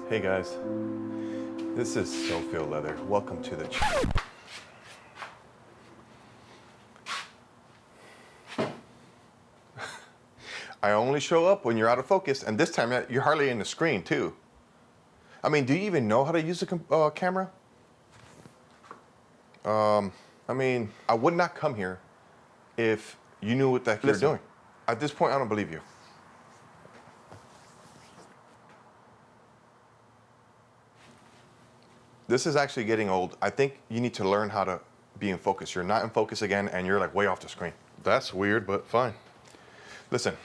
Hey guys, this is Sophia Leather. Welcome to the channel. I only show up when you're out of focus, and this time you're hardly in the screen too. I mean, do you even know how to use a camera? I mean, I would not come here if you knew what the heck you're doing. At this point, I don't believe you. This is actually getting old. I think you need to learn how to be in focus. You're not in focus again, and you're like way off the screen. That's weird, but fine. Listen,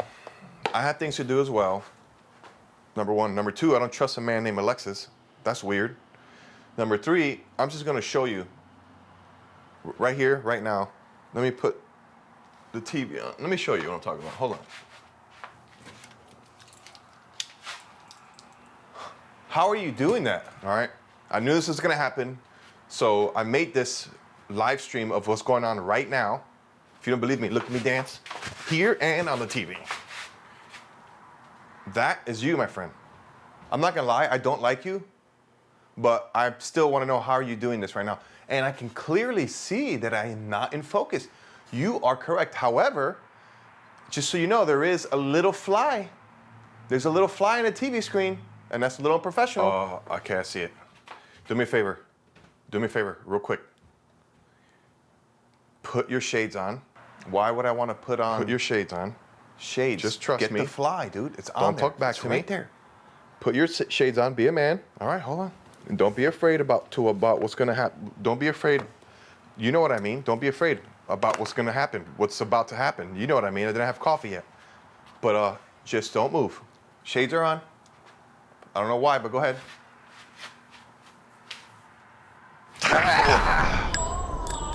I had things to do as well. Number one. Number two, I don't trust a man named Alexis. That's weird. Number three, I'm just gonna show you right here, right now. Let me put the TV on. Let me show you what I'm talking about. Hold on. How are you doing that? All right. I knew this was gonna happen, so I made this live stream of what's going on right now. If you don't believe me, look at me dance here and on the TV. That is you, my friend. I'm not gonna lie, I don't like you, but I still wanna know how are you doing this right now. And I can clearly see that I am not in focus. You are correct. However, just so you know, there is a little fly. There's a little fly in the TV screen, and that's a little unprofessional. Oh, I can't see it. Do me a favor. Do me a favor, real quick. Put your shades on. Why would I want to put on? Put your shades on. Shades. Just trust me. Get the fly, dude. It's on there. Don't talk back to me. Right there. Put your shades on. Be a man. All right, hold on. And don't be afraid about what's gonna happen. Don't be afraid. You know what I mean. Don't be afraid about what's gonna happen. What's about to happen. You know what I mean. I didn't have coffee yet. But just don't move. Shades are on. I don't know why, but go ahead.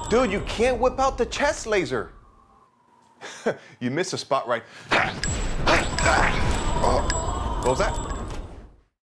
Dude, you can't whip out the chest laser. You missed a spot right. What was that?